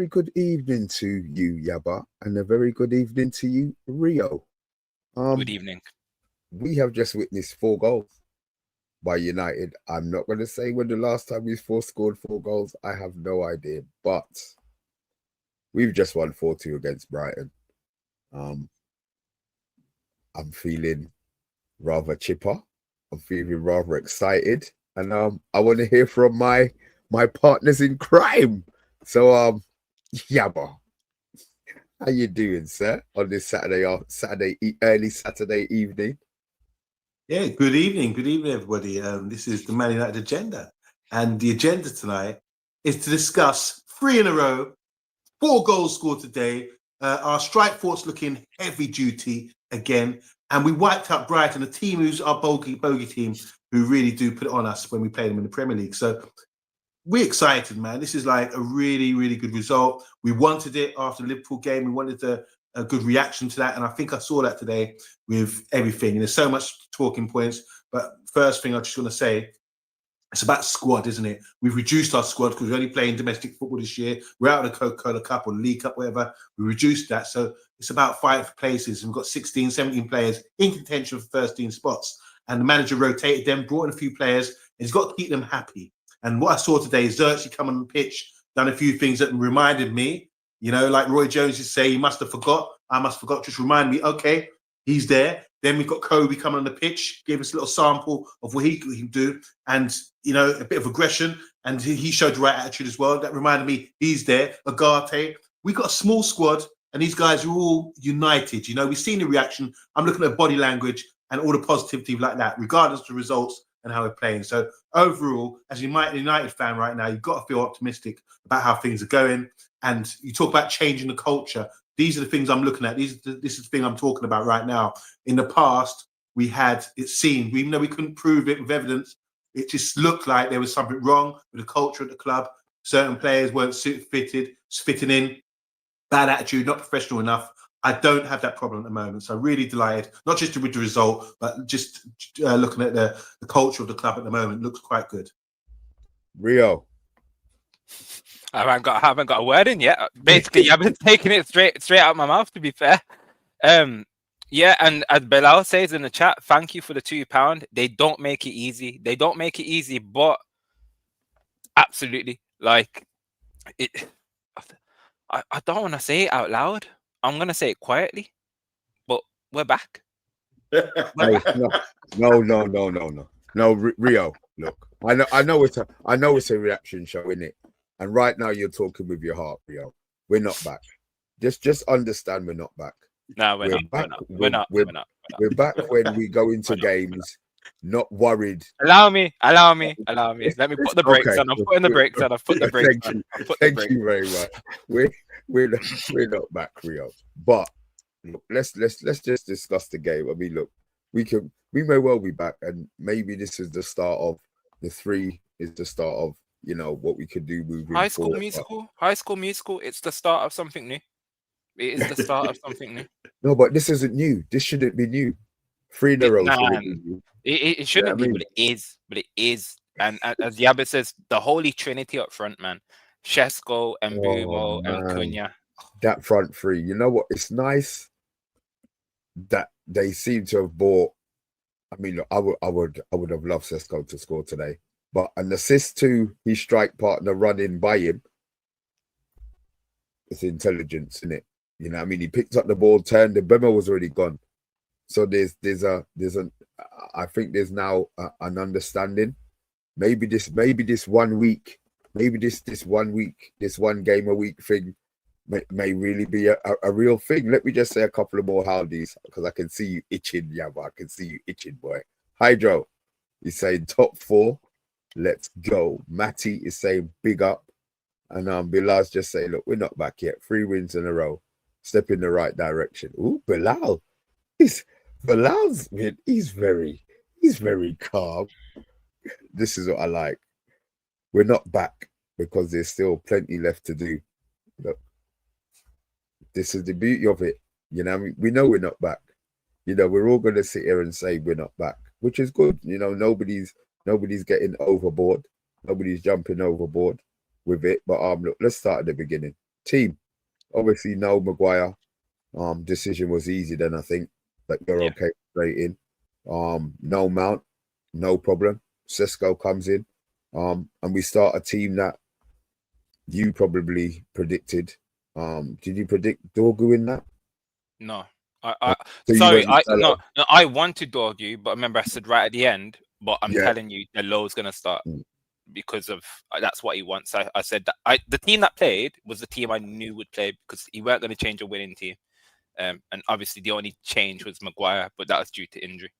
very good evening to you, Yaba, and a very good evening to you, Rio. Good Um, evening. we have just witnessed 4 goals by United. I'm not going to say when the last time we scored 4 goals. I have no idea, but we've just won 4-2 against Brighton. Um, I'm feeling rather chipper. I'm feeling rather excited, and I want to hear from my partners in crime. So, Yaba, how you doing, sir? On this early Saturday evening. Yeah, good evening, everybody. This is the Man United agenda, and the agenda tonight is to discuss 3 in a row, 4 goals scored today. Our strike force looking heavy duty again, and we wiped out Brighton, a team who's our bogey team, who really do put it on us when we play them in the Premier League. So we're excited, man. This is like a really, really good result. We wanted it after the Liverpool game. We wanted a good reaction to that. And I think I saw that today with everything. And there's so much talking points. But first thing I just want to say, it's about squad, isn't it? We've reduced our squad because we're only playing domestic football this year. We're out of the Coca-Cola Cup or League Cup, whatever. We reduced that. So it's about 5 places. We've got 16, 17 players in contention for first team spots. And the manager rotated them, brought in a few players, and he's got to keep them happy. And what I saw today is Xerxes come on the pitch, done a few things that reminded me, like Roy Jones used to say, he must have forgot. I must have forgot. Just remind me, okay, he's there. Then we've got Kobe coming on the pitch, gave us a little sample of what he can do. And, a bit of aggression. And he showed the right attitude as well. That reminded me, he's there. Agate. We got a small squad, and these guys are all united. We've seen the reaction. I'm looking at body language and all the positivity like that, regardless of the results and how we're playing. So overall, as a United fan right now, you've got to feel optimistic about how things are going. And you talk about changing the culture. These are the things I'm looking at. This is the thing I'm talking about right now. In the past, we had it seemed, even though we couldn't prove it with evidence, it just looked like there was something wrong with the culture at the club. Certain players weren't fitting in, bad attitude, not professional enough. I don't have that problem at the moment. So I'm really delighted, not just with the result, but just looking at the culture of the club at the moment. Looks quite good. Rio. I haven't got a word in yet. Basically, I've been taking it straight out of my mouth, to be fair. Yeah, and as Bilal says in the chat, thank you for the £2. They don't make it easy. But absolutely, like it. I don't want to say it out loud. I'm gonna say it quietly, but we're back. No, Rio. Look, I know it's a reaction show, innit? And right now you're talking with your heart, Rio. We're not back. Just understand we're not back. No, we're not. We're back when we go into games, not worried. Allow me. Let me put the brakes on. I'm putting the brakes on. I've put the brakes on. Thank you very much. We're not back, Rio. But look, let's just discuss the game. I mean, look, we may well be back, and maybe this is the start of the 3 is the start of what we could do moving High School forward. Musical. High School Musical. It's the start of something new. It is the start of something new. No, but this isn't new. This shouldn't be new. 3 in a row. It shouldn't be, but it is. But it is. And as Yabba says, the holy trinity up front, man. Shesko, MBEUMO, and CUNHA. That front 3. You know what? It's nice that they seem to have bought. I mean, look, I would have loved Shesko to score today, but an assist to his strike partner running by him. It's intelligence, isn't it? I mean, he picked up the ball, turned. The Bema was already gone. So I think there's now an understanding. Maybe this 1 week, this 1 game a week thing may really be a real thing. Let me just say a couple of more howdies because I can see you itching, Yaba. I can see you itching, boy. Hydro, he's saying top 4. Let's go. Matty is saying big up. And Bilal's just saying, look, we're not back yet. 3 wins in a row. Step in the right direction. Ooh, Bilal. He's very calm. This is what I like. We're not back because there's still plenty left to do. Look, this is the beauty of it. We know we're not back. We're all going to sit here and say we're not back, which is good. Nobody's getting overboard. Nobody's jumping overboard with it. But look, let's start at the beginning. team. Obviously, no Maguire. Decision was easy then, I think. That you're okay straight in. No Mount, no problem. Sesko comes in. And we start a team that you probably predicted. Did you predict Dorgu in that? No. So Sorry, I wanted Dorgu, but remember I said right at the end, but I'm telling you the low's gonna start because of that's what he wants. I said that the team that played was the team I knew would play because he weren't gonna change a winning team. And obviously the only change was Maguire, but that was due to injury.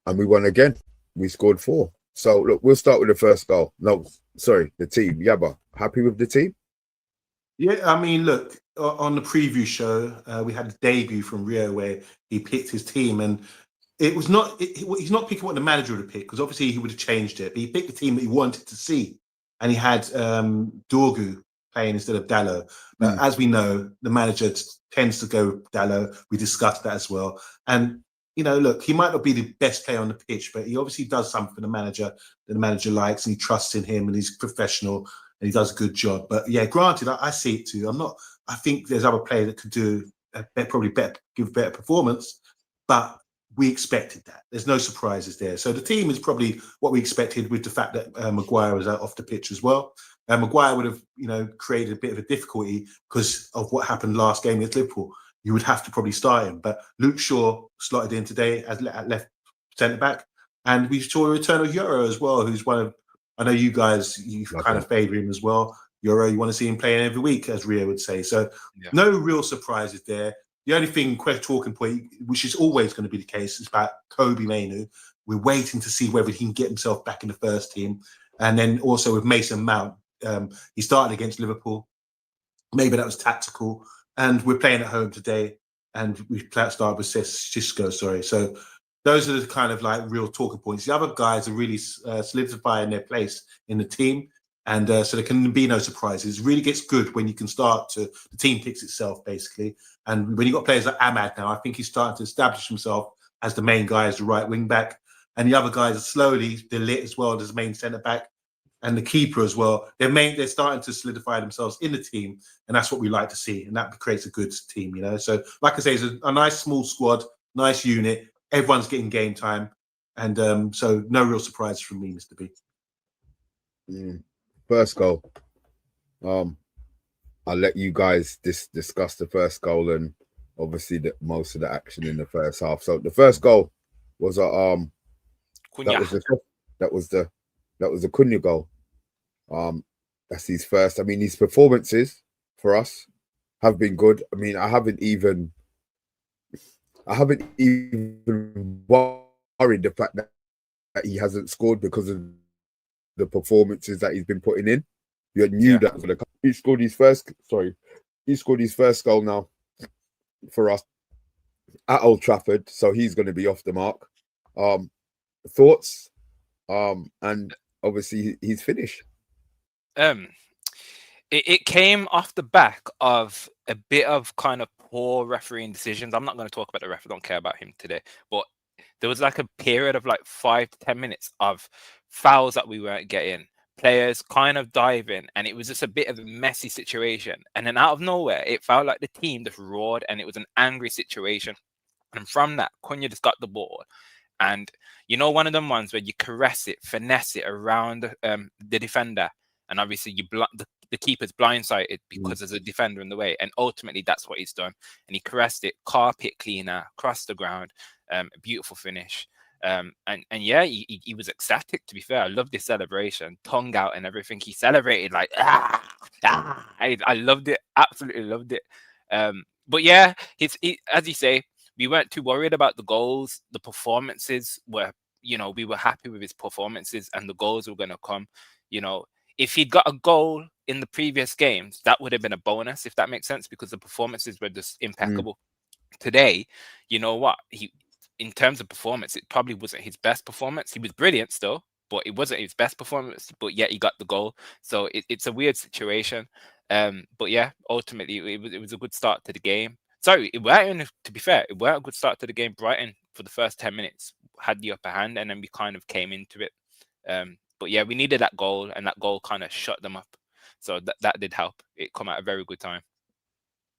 And we won again. We scored 4. So look, we'll start with the first goal. No, sorry, the team. Yaba, happy with the team? Yeah, I mean, look, on the preview show, we had a debut from Rio where he picked his team, and it was not. He's not picking what the manager would have picked because obviously he would have changed it. But he picked the team that he wanted to see, and he had Dorgu playing instead of Dalot. But as we know, the manager tends to go Dalot. We discussed that as well, and you know, look, he might not be the best player on the pitch, but he obviously does something the manager likes, and he trusts in him, and he's professional, and he does a good job. But yeah, granted, I see it too. I think there's other players that could do give a better performance, but we expected that. There's no surprises there. So the team is probably what we expected with the fact that Maguire was out off the pitch as well. Maguire would have, created a bit of a difficulty because of what happened last game against Liverpool. You would have to probably start him. But Luke Shaw slotted in today as left centre back, and we saw a return of Euro as well, who's one of. I know you guys, kind of favour him as well. Euro, you want to see him playing every week, as Ria would say. So no real surprises there. The only thing, talking point, which is always going to be the case, is about Kobe Mainoo. We're waiting to see whether he can get himself back in the first team. And then also with Mason Mount, he started against Liverpool. Maybe that was tactical. And we're playing at home today. And we started with Cisco, sorry. So those are the kind of like real talking points. The other guys are really solidifying their place in the team. And so there can be no surprises. It really gets good when you can the team picks itself, basically. And when you've got players like Ahmad now, I think he's starting to establish himself as the main guy, as the right wing back. And the other guys are slowly, they're lit as well as the main centre back. And the keeper as well. They're starting to solidify themselves in the team. And that's what we like to see. And that creates a good team, So, like I say, it's a nice small squad, nice unit. Everyone's getting game time. And so no real surprises from me, Mr. B. First goal. I'll let you guys discuss the first goal and obviously most of the action in the first half. So the first goal was CUNHA. That was the CUNHA goal. That's his first. I mean, his performances for us have been good. I mean, I haven't even worried the fact that he hasn't scored because of the performances that he's been putting in. You knew that for he scored his first goal now for us at Old Trafford, so he's going to be off the mark. Thoughts? And obviously he's finished. It came off the back of a bit of kind of poor refereeing decisions. I'm not going to talk about the ref. I don't care about him today, but there was like a period of like 5 to 10 minutes of fouls that we weren't getting, players kind of diving, and it was just a bit of a messy situation. And then out of nowhere, it felt like the team just roared, and it was an angry situation. And from that, CUNHA just got the ball. And one of them ones where you caress it, finesse it around the defender, and obviously the keeper's blindsided because there's a defender in the way. And ultimately, that's what he's done. And he caressed it, carpet cleaner, across the ground, a beautiful finish. He was ecstatic, to be fair. I loved his celebration, tongue out and everything. He celebrated like, I loved it, absolutely loved it. But yeah, as you say, we weren't too worried about the goals. The performances were, we were happy with his performances, and the goals were going to come. If he'd got a goal in the previous games, that would have been a bonus, if that makes sense, because the performances were just impeccable. Today, you know what? In terms of performance, it probably wasn't his best performance. He was brilliant still, but it wasn't his best performance. But yet he got the goal. So it's a weird situation. But yeah, ultimately it was a good start to the game. Sorry, to be fair, it weren't a good start to the game. Brighton for the first 10 minutes had the upper hand, and then we kind of came into it. But yeah, we needed that goal, and that goal kind of shut them up. So that did help. It come at a very good time.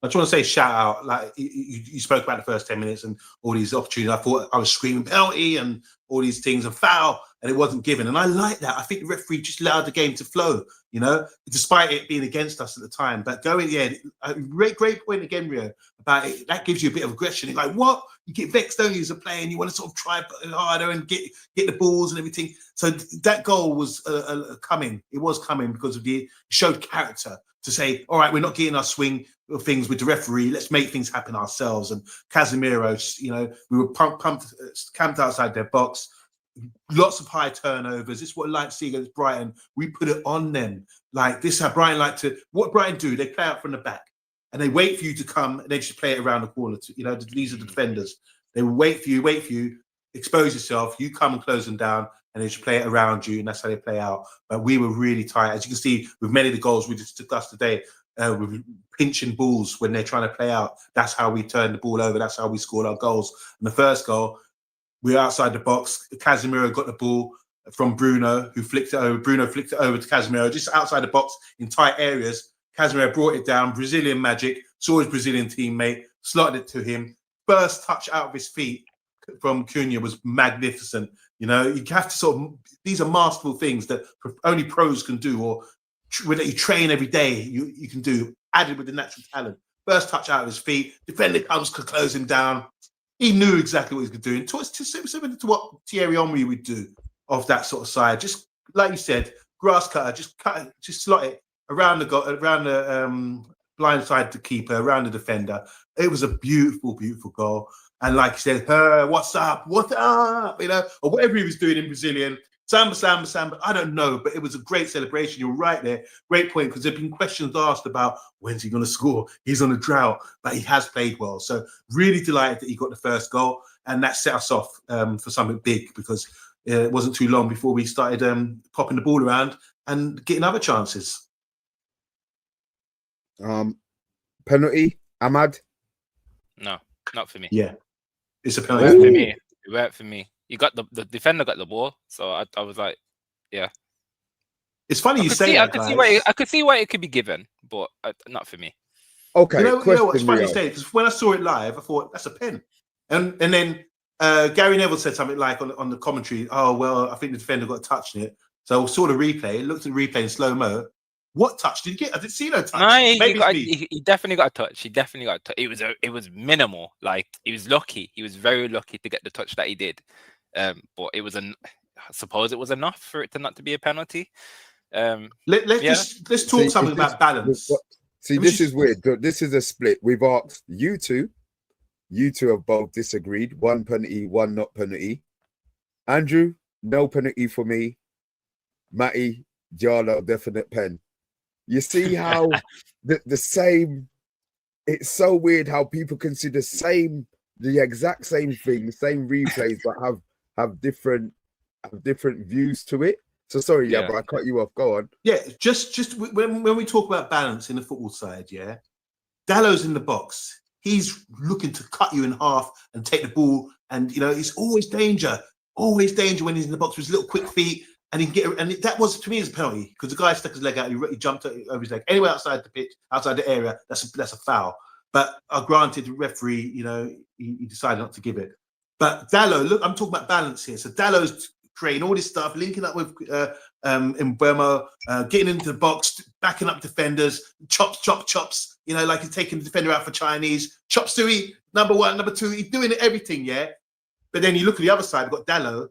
I just want to say shout out, like you spoke about the first 10 minutes and all these opportunities. I thought I was screaming penalty and all these things and foul, and it wasn't given. And I like that. I think the referee just allowed the game to flow, you know, despite it being against us at the time. But going, a great point again, Rio, about it. That gives you a bit of aggression. You're like, what? You get vexed, don't you, as a player, and you want to sort of try harder and get the balls and everything. So that goal was coming. It was coming because of it showed character to say, all right, we're not getting our swing of things with the referee. Let's make things happen ourselves. And Casemiro, you know, we were camped outside their box. Lots of high turnovers. This is what Leipzig against Brighton. We put it on them. Like this, how Brighton like to. What Brighton do? They play out from the back, and they wait for you to come, and they just play it around the corner. You know, these are the defenders. They will wait for you, expose yourself. You come and close them down, and they just play it around you, and that's how they play out. But we were really tight, as you can see with many of the goals we just discussed today. With pinching balls when they're trying to play out. That's how we turn the ball over. That's how we scored our goals. And the first goal, we were outside the box. Casemiro got the ball from Bruno, who flicked it over. Bruno flicked it over to Casemiro, just outside the box in tight areas. Casemiro brought it down. Brazilian magic. Saw his Brazilian teammate, slotted it to him. First touch out of his feet from CUNHA was magnificent. You know, you have to sort of, these are masterful things that only pros can do, or that you train every day, you can do, added with the natural talent. First touch out of his feet, defender comes to close him down. He knew exactly what he was doing. Similar to what Thierry Henry would do off that sort of side. Just like you said, grass cutter, just slot it around the blind side to keeper, around the defender. It was a beautiful, beautiful goal. And like you said, what's up? What's up? You know, or whatever he was doing in Brazilian. Samba. I don't know, but it was a great celebration. You're right there. Great point, because there have been questions asked about when's he going to score. He's on a drought, but he has played well. So really delighted that he got the first goal, and that set us off for something big, because it wasn't too long before we started popping the ball around and getting other chances. Penalty, Ahmad? No, not for me. Yeah, it's a It penalty. weren't for me. It weren't for me. You got the defender got the ball, so I was like, yeah. It's funny you say that, guys. I could see why it could be given, but not for me. Okay, you know what's funny you Rio. say, because when I saw it live, I thought that's a pen, and then Gary Neville said something like on the commentary, oh well, I think the defender got a touch in it. So I saw the replay, looked at the replay in slow mo. What touch did you get? I didn't see no touch. No, he definitely got a touch. He definitely got a touch. It was minimal. Like, he was lucky. He was very lucky to get the touch that he did. But it was I suppose it was enough for it to not to be a penalty. Let's talk something about balance. This is weird. This is a split. We've asked you two. You two have both disagreed. One penalty, one not penalty. Andrew, no penalty for me. Matty, Diallo, definite pen. You see how the same. It's so weird how people can see the exact same thing, the same replays, but have different views to it. So sorry, but I cut you off. Go on. Yeah, just when we talk about balance in the football side, Dallo's in the box. He's looking to cut you in half and take the ball, and you know it's always danger when he's in the box with his little quick feet, and he can get. And that was, to me, is a penalty, because the guy stuck his leg out, he jumped over his leg. Anywhere outside the pitch, outside the area, that's a foul. But granted, the referee, you know, he decided not to give it. But Dallo, look, I'm talking about balance here. So Dallo's creating all this stuff, linking up with MBEUMO, getting into the box, backing up defenders, chops. You know, like he's taking the defender out for Chinese. Chop Suey, number one, number two. He's doing everything, But then you look at the other side, we've got Dallo,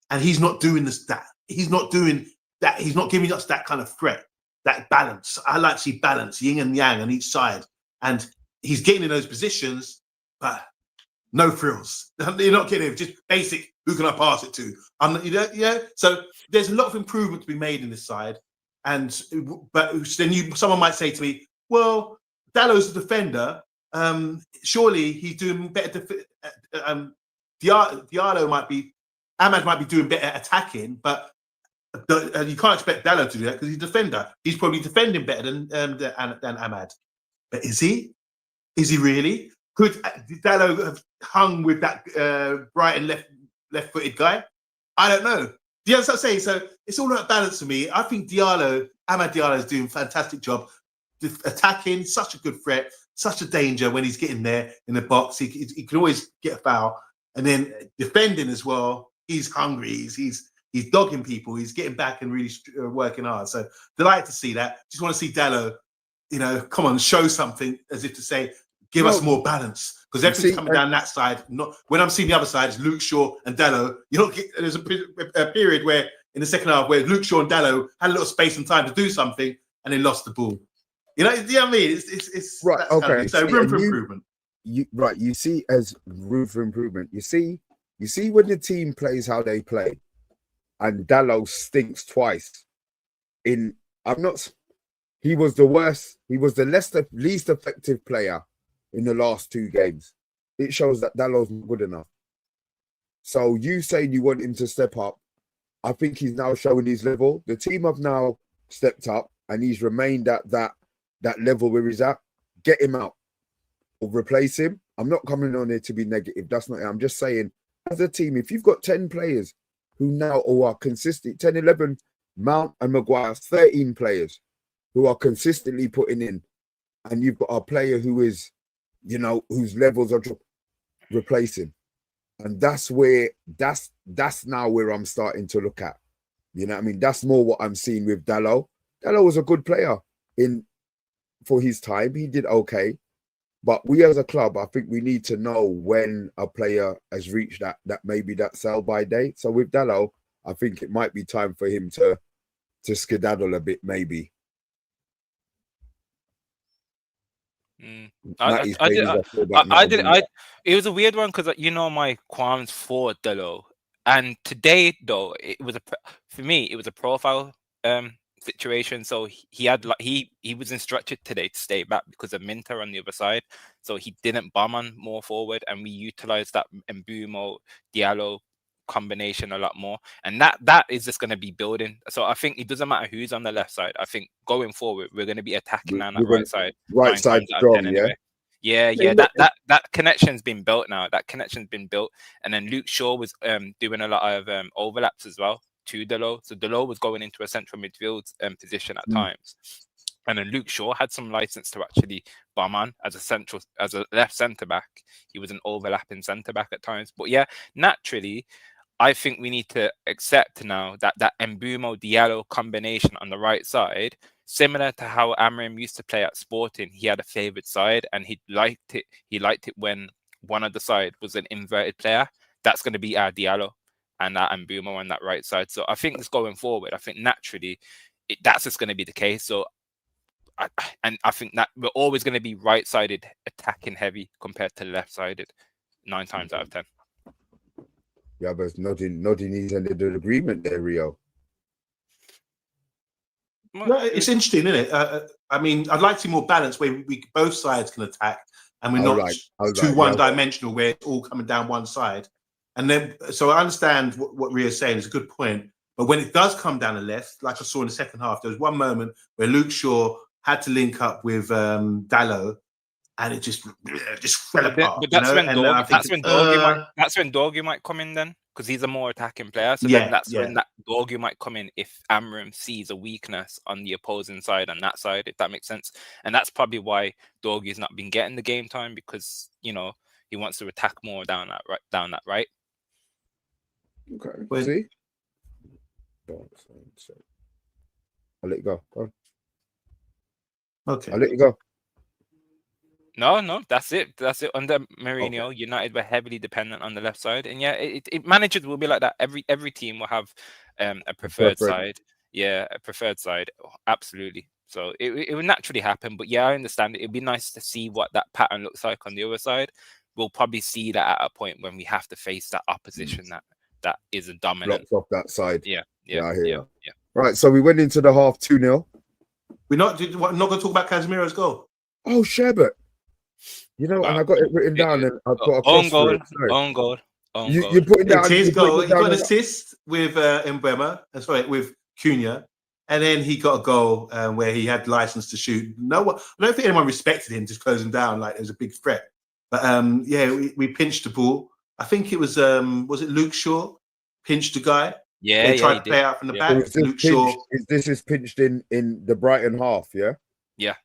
and he's not doing that. He's not doing that. He's not giving us that kind of threat, that balance. I like to see balance, yin and yang on each side. And he's getting in those positions, but no frills. You're not getting it. Just basic, who can I pass it to? So there's a lot of improvement to be made in this side. But then someone might say to me, well, Dallo's a defender. Surely he's doing better. Ahmad might be doing better attacking, but you can't expect Dallo to do that because he's a defender. He's probably defending better than Ahmad. But is he? Is he really? Could Dallo have hung with that Brighton left-footed guy? I don't know. Do you understand what I'm saying? So it's all about balance for me. I think Diallo Amad Diallo is doing a fantastic job. Attacking, such a good threat, such a danger when he's getting there in the box. He can always get a foul. And then defending as well, he's hungry. He's dogging people. He's getting back and really working hard. So delighted to see that. Just want to see Diallo, come on, show something, as if to say, give us more balance. Because everything's coming down that side. Not when I'm seeing the other side, it's Luke Shaw and Diallo. There's a period where in the second half where Luke Shaw and Diallo had a little space and time to do something, and they lost the ball. You know what I mean? It's right. Okay. So room for improvement. You see, as room for improvement. You see when the team plays how they play, and Diallo stinks twice. He was the worst. He was the least effective player in the last 2 games. It shows that Dallo's not good enough. So you saying you want him to step up, I think he's now showing his level. The team have now stepped up, and he's remained at that level where he's at. Get him out or replace him. I'm not coming on here to be negative. That's not it. I'm just saying, as a team, if you've got 10 players who now are consistent, 10, 11, Mount and Maguire, 13 players who are consistently putting in, and you've got a player who is, whose levels are replacing. And that's now where I'm starting to look at. You know what I mean? That's more what I'm seeing with Diallo. Diallo was a good player for his time. He did okay. But we as a club, I think we need to know when a player has reached that maybe that sell-by date. So with Diallo, I think it might be time for him to skedaddle a bit, maybe. It was a weird one because my qualms for Diallo, and today though for me it was a profile situation. So he was instructed today to stay back because of Minter on the other side, so he didn't bomb on more forward, and we utilized that MBEUMO Diallo combination a lot more, and that is just going to be building. So I think it doesn't matter who's on the left side. I think going forward we're going to be attacking on that right side strong, anyway. Yeah. That connection's been built now. And then Luke Shaw was doing a lot of overlaps as well to Diallo. So Diallo was going into a central midfield position at times, and then Luke Shaw had some license to actually bomb on as a left centre back. He was an overlapping centre back at times. But yeah, naturally, I think we need to accept now that MBEUMO Diallo combination on the right side, similar to how Amram used to play at Sporting, he had a favoured side and he liked it. He liked it when one of the side was an inverted player. That's going to be our Diallo and that MBEUMO on that right side. So I think it's going forward. I think naturally that's just going to be the case. So I think that we're always going to be right-sided, attacking heavy compared to left-sided 9 times out of 10. Yeah, but nothing is under the agreement there, Rio. No, it's interesting, isn't it? I mean, I'd like to see more balance where both sides can attack, and we're not too one-dimensional where it's all coming down one side. And then, so I understand what Rio's saying is a good point. But when it does come down the left, like I saw in the second half, there was one moment where Luke Shaw had to link up with Diallo, and it just fell apart. But that's when Dorgu might come in then, because he's a more attacking player. So then that's when that Dorgu might come in if Amram sees a weakness on the opposing side, on that side, if that makes sense. And that's probably why Dorgu's not been getting the game time, because he wants to attack more down that right. Okay. See? I'll let you go. Go on. Okay. I'll let you go. No, that's it. Under Mourinho, United were heavily dependent on the left side, and managers will be like that. Every team will have a preferred side. Yeah, a preferred side. Absolutely. So it would naturally happen. But yeah, I understand it. It'd be nice to see what that pattern looks like on the other side. We'll probably see that at a point when we have to face that opposition that is a dominant. Blocks off that side. Yeah. Right, so we went into the half 2-0. We're not going to talk about Casemiro's goal. Oh, Sherbet. And I got it written down, and I've got a own goal. You put it down. It's his goal. He got an assist with MBEUMO. With CUNHA, and then he got a goal where he had license to shoot. I don't think anyone respected him, just closing down like it was a big threat. But we pinched the ball. I think it was it Luke Shaw pinched the guy, Yeah, They yeah, tried he to play did. out from the Yeah. So back. is this Luke Shaw. pinched in the Brighton half? Yeah. Yeah.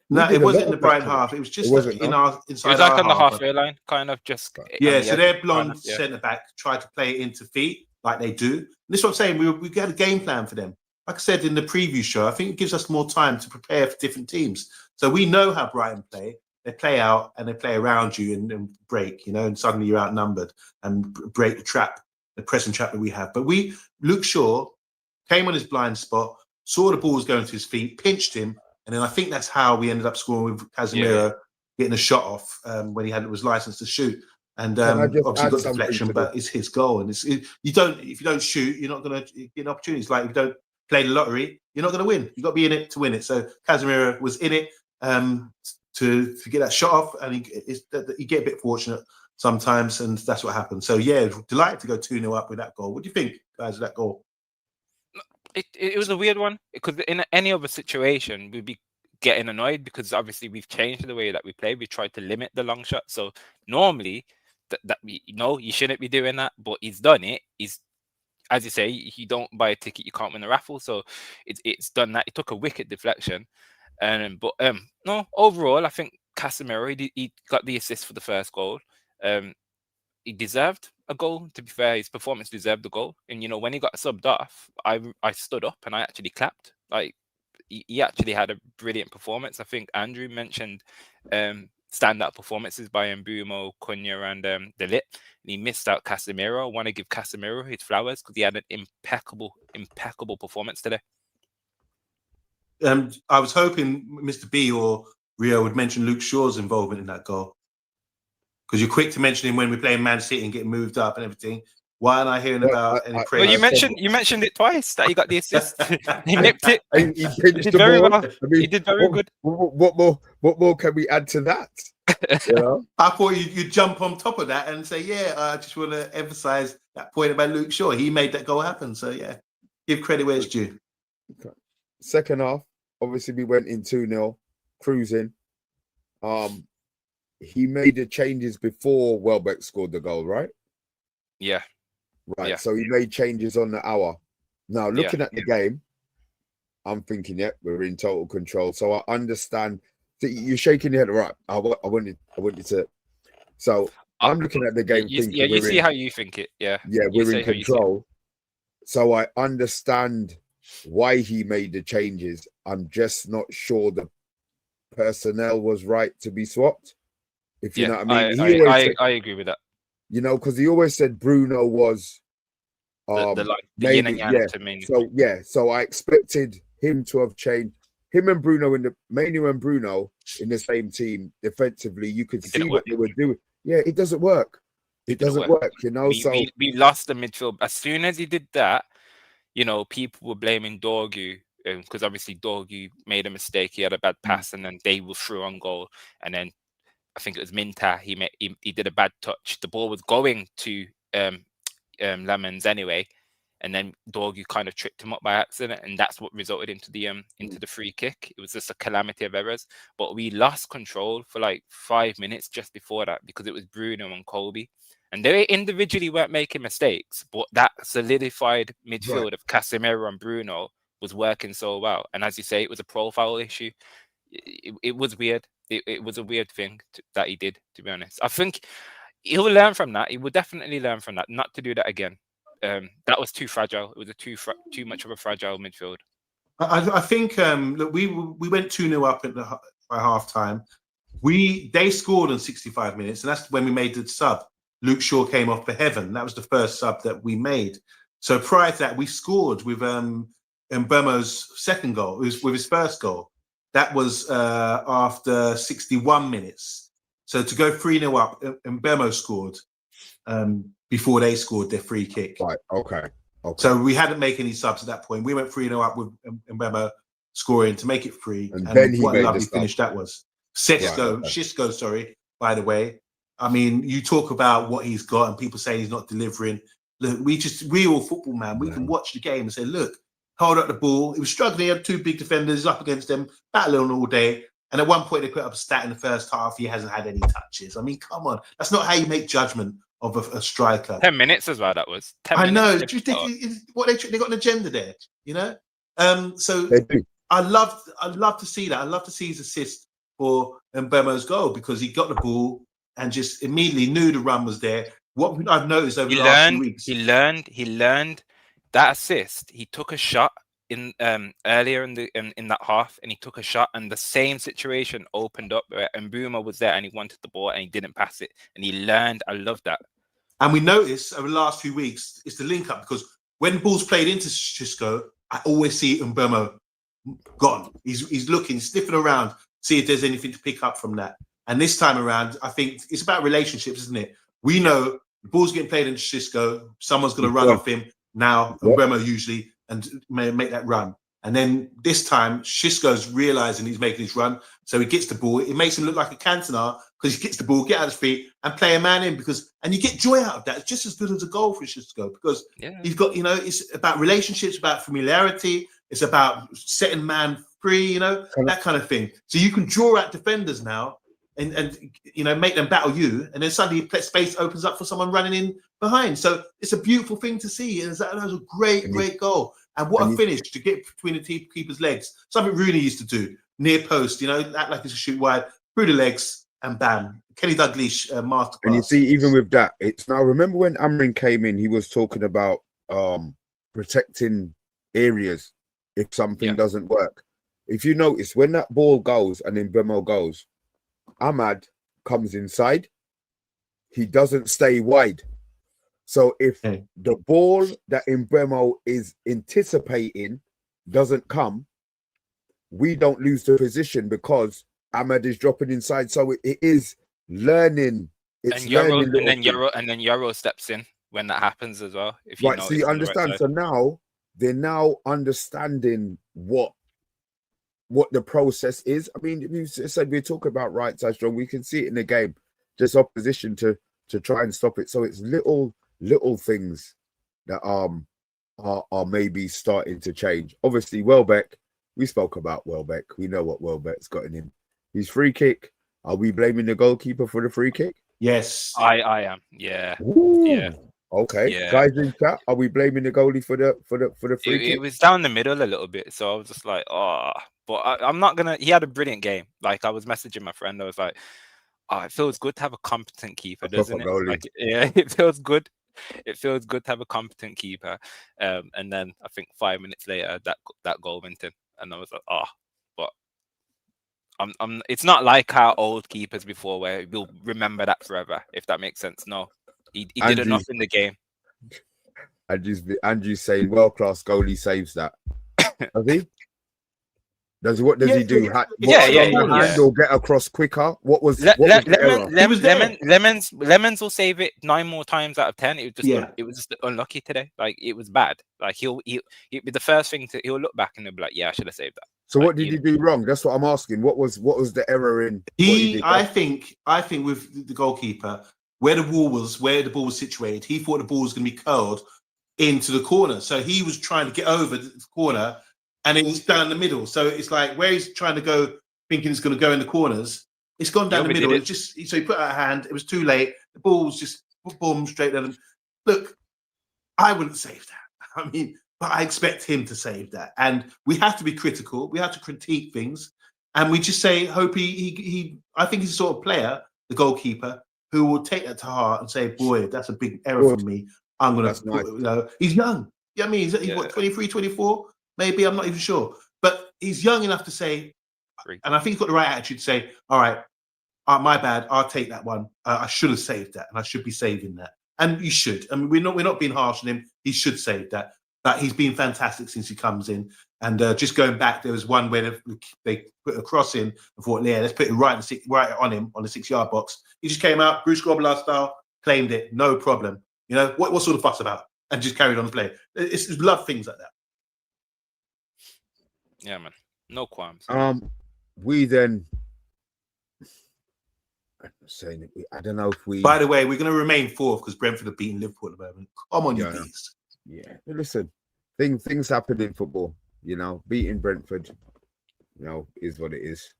We No, did it a wasn't lot in the of that Brighton today. half. It was just wasn't, in no? our It inside was like our on the half. halfway line, kind of just. on Yeah, the so edge, their kind blonde of, yeah. centre back tried to play it into feet like they do. This is what I'm saying. We got a game plan for them. Like I said in the preview show, I think it gives us more time to prepare for different teams. So we know how Brighton play. They play out and they play around you and break, and suddenly you're outnumbered and break the trap, the pressing trap that we have. But Luke Shaw came on his blind spot, saw the ball was going to his feet, pinched him, and then I think that's how we ended up scoring with Casemiro getting a shot off when he was licensed to shoot. And Can I just obviously add got something deflection, to but it's his goal. And if you don't shoot, you're not going to get an opportunity. It's like if you don't play the lottery, you're not going to win. You've got to be in it to win it. So Casemiro was in it to get that shot off, and you get a bit fortunate sometimes, and that's what happened. So yeah, delighted to go 2-0 up with that goal. What do you think, guys, of that goal? It was a weird one because in any other situation we'd be getting annoyed because obviously we've changed the way that we play. We tried to limit the long shot. So normally you shouldn't be doing that, but he's done it. He's, as you say, you don't buy a ticket, you can't win a raffle. So it's done that. It took a wicked deflection, but no, overall I think Casemiro he got the assist for the first goal. He deserved a goal. To be fair, his performance deserved the goal. And when he got subbed off, I stood up and I actually clapped. Like he actually had a brilliant performance. I think Andrew mentioned standout performances by MBEUMO, CUNHA, and De Ligt. And he missed out Casemiro. I want to give Casemiro his flowers because he had an impeccable performance today. I was hoping Mr. B or Rio would mention Luke Shaw's involvement in that goal. Because you're quick to mention him when we're playing Man City and getting moved up and everything. Why aren't I hearing about any praise? Well, you mentioned it twice that he got the assist. He nipped it. He pinched the very ball. well. I mean, He did very good. What more can we add to that? I thought you'd jump on top of that and say, yeah, I just want to emphasize that point about Luke Shaw. He made that goal happen. So yeah, give credit where it's due. Okay. Second half, obviously we went in 2-0, cruising. He made the changes before Welbeck scored the goal, right? Yeah. Right. Yeah. So he made changes on the hour. Now, looking at the game, I'm thinking, we're in total control. So I understand that you're shaking your head. Right. I wanted to. So I'm looking at the game. You see how you think it. Yeah. Yeah, we're in control. So I understand why he made the changes. I'm just not sure the personnel was right to be swapped. If you know what I mean. I agree with that. Because he always said Bruno was the yin and yang to me. So I expected him to have changed him and Bruno in the same team defensively. You could see what they were doing. Yeah, it doesn't work. It doesn't work. We lost the midfield as soon as he did that. People were blaming Dorgu because obviously Dorgu made a mistake. He had a bad pass, and then they were through on goal, and then I think it was Minta. He did a bad touch. The ball was going to Lemons anyway, and then Dorgu kind of tripped him up by accident, and that's what resulted into the free kick. It was just a calamity of errors. But we lost control for like 5 minutes just before that because it was Bruno and Colby, and they individually weren't making mistakes, but that solidified midfield of Casemiro and Bruno was working so well. And as you say, it was a profile issue. It was weird. It was a weird thing that he did, to be honest. I think he'll learn from that. He will definitely learn from that, not to do that again. That was too fragile. It was too much of a fragile midfield. I think look, we went 2-0 up by half time. They scored in 65 minutes, and that's when we made the sub. Luke Shaw came off for Heaven. That was the first sub that we made. So prior to that, we scored with MBEUMO's second goal. It was with his first goal. That was after 61 minutes. So to go 3-0 up, MBEUMO scored before they scored their free kick. Right. Okay. So we hadn't made any subs at that point. We went 3-0 up with MBEUMO scoring to make it 3. And then what a lovely finish that was. Xisco, sorry, by the way. I mean, you talk about what he's got and people saying he's not delivering. Look, we all football, man. We can watch the game and say, look, hold up the ball. He was struggling. He had 2 big defenders up against them, battling all day. And at one point, they put up a stat in the first half. He hasn't had any touches. I mean, come on. That's not how you make judgment of a striker. 10 minutes as well. That was 10 I minutes. know. It's ridiculous. What they got an agenda there, you know. So They do. I love to see that. I love to see his assist for MBEUMO's goal because he got the ball and just immediately knew the run was there. What I've noticed over the last few weeks, he learned that assist. He took a shot in earlier in that half, and he took a shot, and the same situation opened up where MBEUMO was there and he wanted the ball and he didn't pass it, and he learned. I love that. and we noticed over the last few weeks it's the link up because when ball's played into Xisco, I always see MBEUMO gone. He's looking, sniffing around, see if there's anything to pick up from that. And this time around, I think it's about relationships, isn't it? We know the ball's getting played into Xisco, someone's going to run off him now, MBEUMO usually, and make that run. And then this time, Xisco's realizing he's making his run, so he gets the ball. It makes him look like a Cantona because he gets the ball, get out of his feet, and play a man in. And you get joy out of that. It's just as good as a goal for Xisco because you've got, it's about relationships, about familiarity. It's about setting man free, that kind of thing. So you can draw out defenders now and make them battle you, and then suddenly space opens up for someone running in behind. So it's a beautiful thing to see. That was a great goal. And what a finish to get between the keeper's legs. Something Rooney used to do, near post, act like it's a shoot wide, through the legs, and bam. Kenny Dalglish, masterclass. And you see, even with that, it's now, remember when Amrin came in, he was talking about protecting areas if something doesn't work. If you notice, when that ball goes and then MBEUMO goes, Ahmad comes inside. He doesn't stay wide. So if the ball that MBEUMO is anticipating doesn't come, we don't lose the position because Ahmad is dropping inside. So it is learning. It's learning. And then Euro steps in when that happens as well. If you so you understand. Right, so now they're now understanding what the process is. I mean, you said we talk about right side strong. We can see it in the game, just opposition to try and stop it. So it's little things that are maybe starting to change. Obviously, Welbeck, we spoke about Welbeck. We know what Welbeck's got in him. His free kick. Are we blaming the goalkeeper for the free kick? Yes, I am. Yeah. Ooh. Yeah. Okay. Yeah. Guys in chat, are we blaming the goalie for the free kick? It was down the middle a little bit, so I was just like, but I'm not gonna. He had a brilliant game. Like I was messaging my friend, I was like, it feels good to have a competent keeper, doesn't it? Like, yeah, it feels good. It feels good to have a competent keeper. And then I think 5 minutes later, that goal went in, and I was like, but it's not like our old keepers before where we'll remember that forever, if that makes sense. No, he did enough in the game. Andrew's saying world-class goalie saves that. Does he? What does he do? Hand or get across quicker? What was Lemons will save it 9 more times out of 10. It was just unlucky today. Like it was bad. Like he'll be the first thing he'll look back and he'll be like, yeah, I should have saved that. So what did he do wrong? That's what I'm asking. What was the error in? I think with the goalkeeper, where the ball was situated, he thought the ball was going to be curled into the corner. So he was trying to get over the corner, and it was down the middle. So it's like where he's trying to go, thinking it's going to go in the corners, it's gone down the middle. So he put out a hand. It was too late. The ball was just boom straight at him. Look, I wouldn't save that. I mean, but I expect him to save that. And we have to be critical. We have to critique things, and we just say, hope he. I think he's the sort of player, the goalkeeper, who will take that to heart and say, boy, that's a big error for me. I'm going to, he's young. Yeah, I mean, he's what, 23, 24? Maybe, I'm not even sure. But he's young enough to say, and I think he's got the right attitude to say, all right, my bad, I'll take that one. I should have saved that, and I should be saving that. And you should. I mean, we're not being harsh on him. He should save that. But he's been fantastic since he comes in. And just going back, there was one where they put a cross in and thought, yeah, let's put it right on him on the 6-yard box. He just came out, Bruce Grobbelaar style, claimed it, no problem. What sort of fuss about? And just carried on the play. It's love things like that. Yeah, man. No qualms. We then saying I don't know if we. By the way, we're going to remain 4th because Brentford have beaten Liverpool at the moment. Come on, you beast. Yeah, listen, things happen in football. Beating Brentford, is what it is.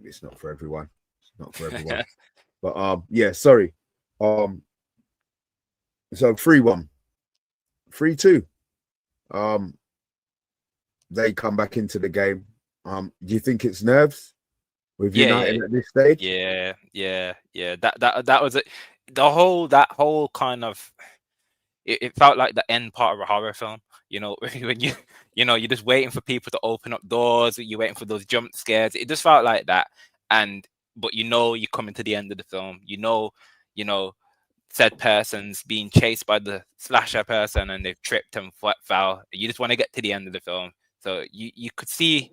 It's not for everyone. It's not for everyone. But sorry. So 3-1, 3-2. They come back into the game. Do you think it's nerves with United at this stage? Yeah. That was it. That whole kind of it felt like the end part of a horror film. You know, when you're just waiting for people to open up doors, you're waiting for those jump scares. It just felt like that. But you're coming to the end of the film. Said person's being chased by the slasher person and they've tripped and fell. You just want to get to the end of the film. So you could see.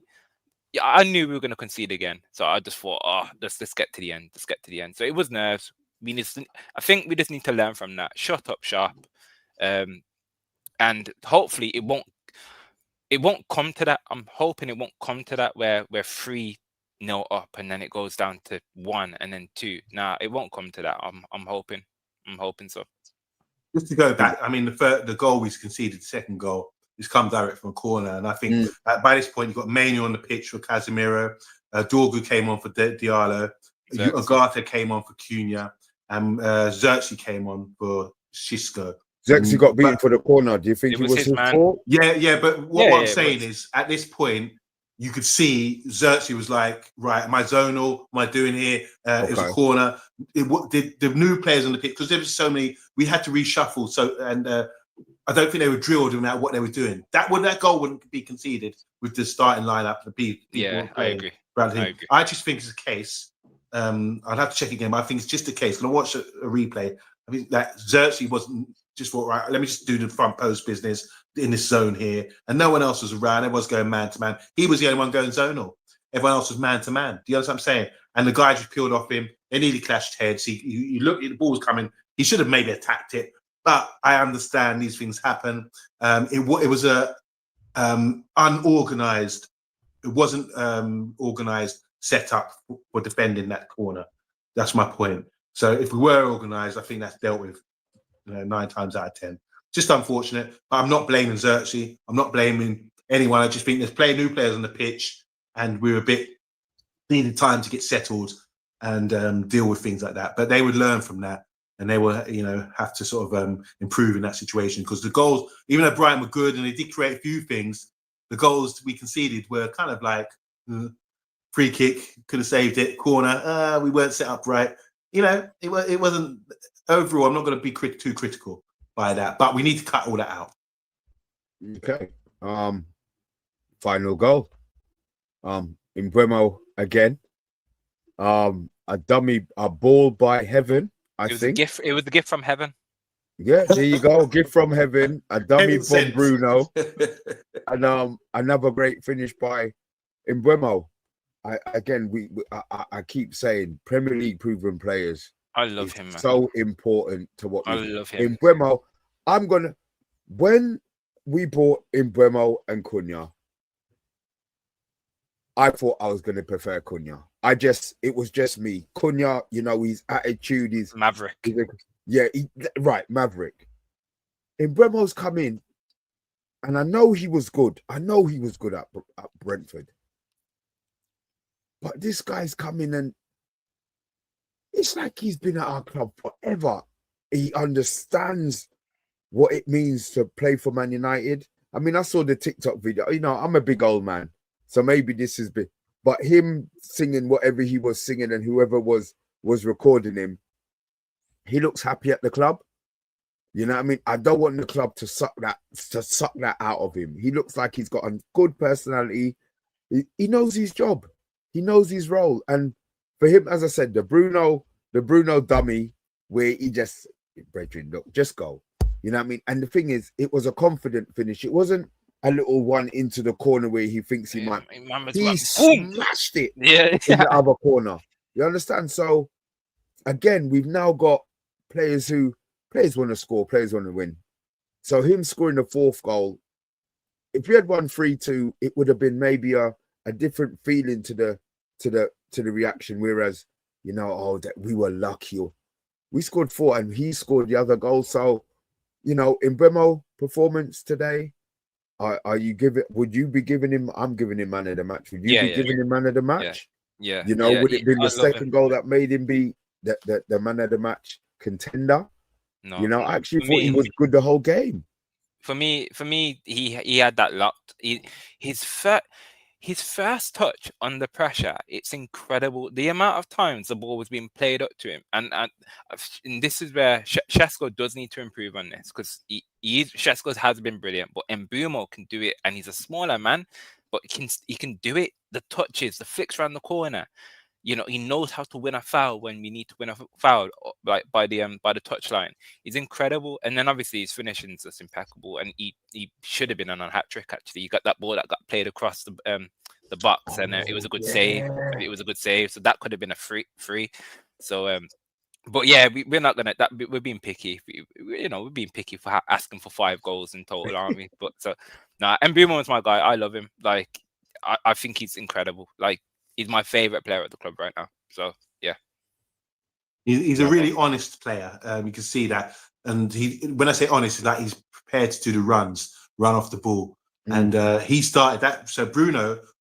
Yeah, I knew we were going to concede again, so I just thought, let's get to the end. Let's get to the end. So it was nerves. I think we just need to learn from that. Shut up, sharp, and hopefully it won't come to that. I'm hoping it won't come to that where we're 3-0 up and then it goes down to 1 and then 2. Nah, it won't come to that. I'm hoping so. Just to go back, I mean, the goal we conceded, the second goal, it's come direct from a corner, and I think by this point you've got Mainoo on the pitch for Casemiro, Dorgu came on for Diallo, Agatha came on for Cunha, and Xerxes came on for Xisco. Xerxes got beaten for the corner. Do you think it was his fault? Yeah. But what I'm saying is, at this point, you could see Xerxes was like, right, am I zonal? What am I doing here? It was a corner. The new players on the pitch, because there was so many, we had to reshuffle. So, and I don't think they were drilled no matter what they were doing. That goal wouldn't be conceded with the starting lineup. I agree. I just think it's a case. I'd have to check again, but I think it's just a case. When I watched a replay, I think that Xerxes wasn't just thought, right, let me just do the front post business in this zone here. And no one else was around. Everyone was going man to man. He was the only one going zonal. Everyone else was man to man. Do you understand what I'm saying? And the guy just peeled off him. They nearly clashed heads. You look at the ball was coming. He should have maybe attacked it. But I understand these things happen. It was a unorganized. It wasn't organized setup for defending that corner. That's my point. So if we were organized, I think that's dealt with 9 times out of 10. Just unfortunate. But I'm not blaming Xerxes. I'm not blaming anyone. I just think there's new players on the pitch, and we're needed time to get settled and deal with things like that. But they would learn from that. And they will, have to sort of improve in that situation, because the goals, even though Brighton were good and they did create a few things, the goals we conceded were kind of like free kick, could have saved it, corner, we weren't set up right. It wasn't overall. I'm not going to be too critical by that, but we need to cut all that out. Okay. Final goal. MBEUMO again. A ball by heaven. I think it was a gift from heaven. Yeah, there you go. Gift from heaven. A dummy from Bruno. And another great finish by MBEUMO. I keep saying Premier League proven players. I love him, man. So important to what I love him. MBEUMO. When we bought MBEUMO and CUNHA, I thought I was going to prefer CUNHA. It was just me. CUNHA, his attitude is Maverick. Maverick. MBEUMO's come in, and I know he was good. I know he was good at Brentford. But this guy's coming, and it's like he's been at our club forever. He understands what it means to play for Man United. I mean, I saw the TikTok video. I'm a big old man, so maybe this is big. But him singing whatever he was singing, and whoever was recording him, he looks happy at the club. You know what I mean? I don't want the club to suck that out of him. He looks like he's got a good personality. He knows his job. He knows his role. And for him, as I said, the Bruno dummy, where he just, brethren, look, just go. You know what I mean? And the thing is, it was a confident finish. It wasn't a little one into the corner where he thinks he might. He smashed it in the other corner. You understand? So, again, we've now got players want to score, players want to win. So him scoring the 4th goal, if we had won 3-2, it would have been maybe a different feeling to the reaction. Whereas, that we were lucky. We scored 4 and he scored the other goal. So, MBEUMO performance today. Would you be giving him? I'm giving him man of the match. Would you be giving him man of the match? Yeah. Would it be the second goal that made him be the man of the match contender? No, You know, I actually for thought he me, was good the whole game. for me, he had that locked. His first touch under pressure, it's incredible. The amount of times the ball was being played up to him, and this is where Shesko does need to improve on this, because Shesko has been brilliant, but MBEUMO can do it, and he's a smaller man, but he can do it. The touches, the flicks around the corner. You know, he knows how to win a foul when we need to win a foul, like by the touchline. He's incredible, and then obviously his finishing is just impeccable. And he should have been on a hat trick. Actually, he got that ball that got played across the box, and it was a good save. It was a good save, so that could have been a free. So but yeah, we're not gonna. We're being picky. We're being picky for asking for 5 goals in total, aren't we? But nah, MBEUMO is my guy. I love him. Like, I think he's incredible. Like, he's my favorite player at the club right now. So yeah, he's a really honest player. You can see that, and when I say honest, is that he's prepared to do the run off the ball, and he started that. So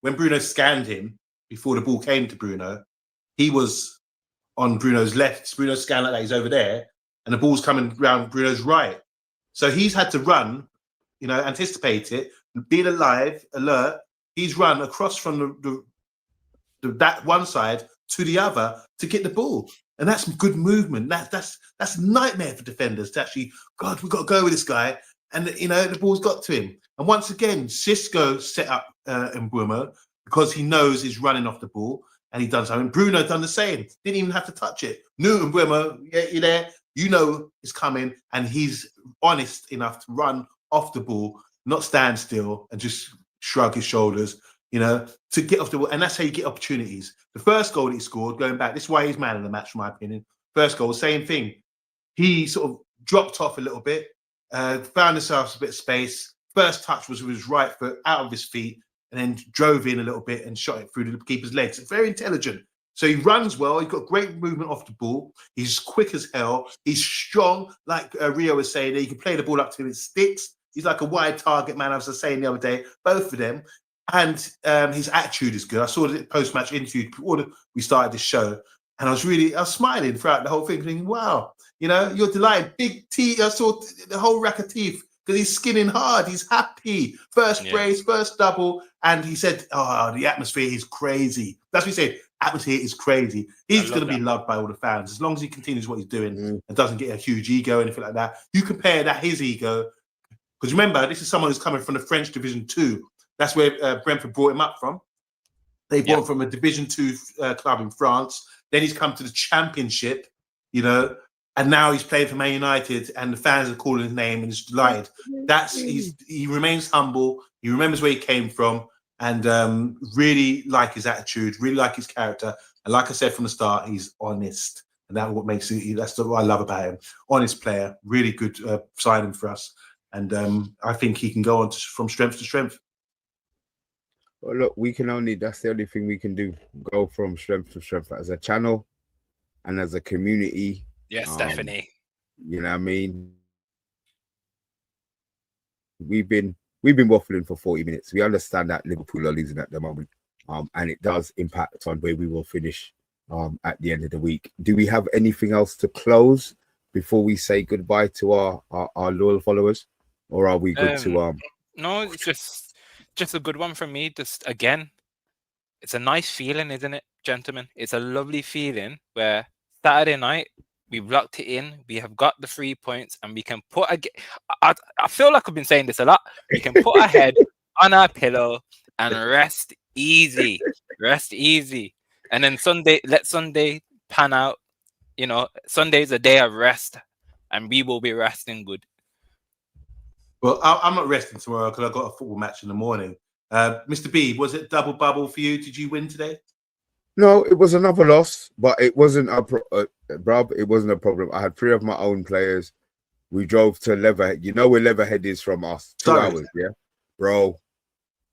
when Bruno scanned him before the ball came to Bruno, he was on Bruno's left. Bruno scanned like that, he's over there, and the ball's coming around Bruno's right. So he's had to run, anticipate it, being alive, alert. He's run across from that one side to the other to get the ball, and that's good movement. That's a nightmare for defenders to actually. God, we've got to go with this guy, and the ball's got to him. And once again, Cisco set up MBEUMO because he knows he's running off the ball. And he done something. Bruno done the same. Didn't even have to touch it. Knew MBEUMO, yeah, you're there. You know it's coming, and he's honest enough to run off the ball, not stand still and just shrug his shoulders. To get off the ball, and that's how you get opportunities. The first goal that he scored, going back, this is why he's man of the match, in my opinion. First goal, same thing. He sort of dropped off a little bit, found himself a bit of space. First touch was with his right foot out of his feet, and then drove in a little bit and shot it through the keeper's legs. It's very intelligent. So he runs well. He's got great movement off the ball. He's quick as hell. He's strong, like Rio was saying. He can play the ball up to his sticks. He's like a wide target man, I was saying the other day, both of them. And his attitude is good. I saw the post-match interview before we started the show, and I was smiling throughout the whole thing, thinking, wow, you're delighted. Big teeth. I saw the whole rack of teeth because he's skinning hard. He's happy. First brace, first double. And he said, oh, the atmosphere is crazy. That's what he said. Atmosphere is crazy. He's going to be loved by all the fans as long as he continues what he's doing and doesn't get a huge ego or anything like that. You compare his ego, because remember, this is someone who's coming from the French Division 2. That's where Brentford brought him up from. They brought him from a Division 2 club in France. Then he's come to the Championship, and now he's playing for Man United, and the fans are calling his name and he's delighted. He remains humble. He remembers where he came from, and really like his attitude, really like his character. And like I said from the start, he's honest, and that's what makes it. That's what I love about him. Honest player, really good signing for us, and I think he can go on from strength to strength. Well, look, that's the only thing we can do, go from strength to strength as a channel and as a community. Yes, definitely. You know what I mean? We've been waffling for 40 minutes. We understand that Liverpool are losing at the moment, and it does impact on where we will finish at the end of the week. Do we have anything else to close before we say goodbye to our loyal followers, or are we good to No, it's just a good one from me. Just again, it's a nice feeling, isn't it, gentlemen? It's a lovely feeling where Saturday night we've locked it in. We have got the 3 points, and we can put I feel like I've been saying this a lot. We can put our head on our pillow and rest easy. Rest easy. And then let Sunday pan out. Sunday's a day of rest, and we will be resting good. Well, I'm not resting tomorrow because I've got a football match in the morning. Mr. B, was it double bubble for you? Did you win today? No, it was another loss, but it wasn't it wasn't a problem. I had 3 of my own players. We drove to Leatherhead. You know where Leatherhead is from us? 2 hours, yeah,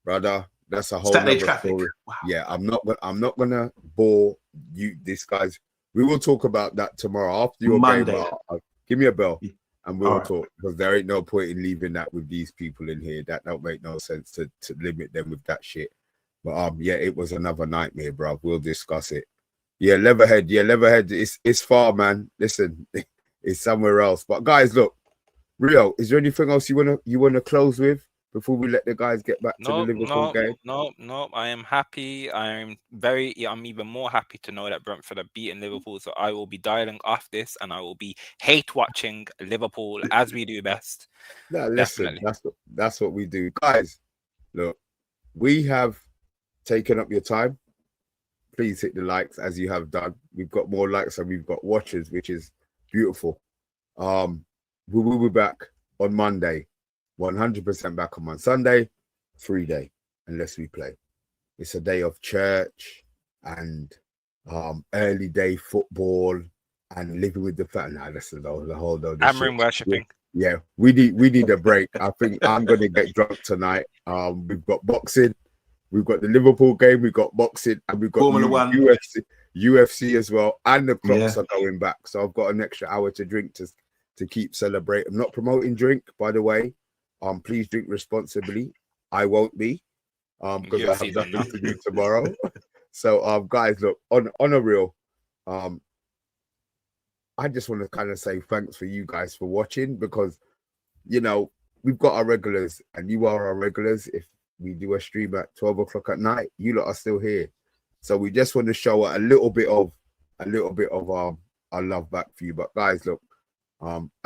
brother. That's a whole other story. Wow. Yeah, I'm not gonna bore you. This guys. We will talk about that tomorrow after your Monday. Game. Give me a bell. And we'll talk, because there ain't no point in leaving that with these people in here. That don't make no sense to limit them with that shit. But yeah, it was another nightmare, bro. We'll discuss it. Yeah, Leatherhead. It's far, man. Listen, is somewhere else. But guys, look, Rio, is there anything else you wanna close with before we let the guys get back to the Liverpool game? No. I am happy. I'm even more happy to know that Brentford have beaten Liverpool. So I will be dialing off this, and I will be hate watching Liverpool as we do best. No, listen, Definitely. that's what we do, guys. Look, we have taken up your time. Please hit the likes as you have done. We've got more likes and we've got watchers, which is beautiful. We will be back on Monday, 100% back on Sunday, 3-day, unless we play. It's a day of church and early day football and living with the family. Nah, listen, the whole Hammering worshipping. Yeah, we need a break. I think I'm gonna get drunk tonight. We've got boxing, we've got the Liverpool game, we've got boxing, and we've got Formula One. UFC as well, and the clocks are going back. So I've got an extra hour to drink to keep celebrating. I'm not promoting drink, by the way. Please drink responsibly. I won't be, because I have nothing to do tomorrow. So guys, look, on a real, I just want to kind of say thanks for you guys for watching, because, you know, we've got our regulars and you are our regulars. If we do a stream at 12 o'clock at night, you lot are still here. So we just want to show a little bit of our love back for you. But guys, look,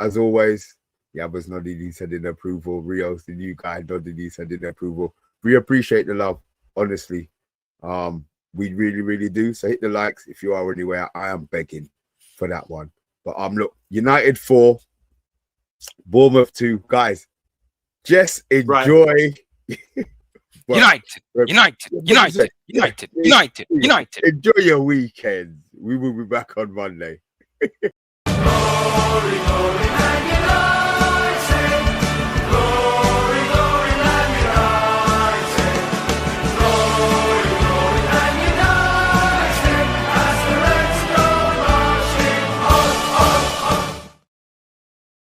as always, Yabba's nodding his head in approval. Rio's the new guy nodding his head in approval. We appreciate the love, honestly. We really, really do. So hit the likes if you are anywhere. I am begging for that one. But look, United 4, Bournemouth 2. Guys, just enjoy. United. Enjoy your weekend. We will be back on Monday.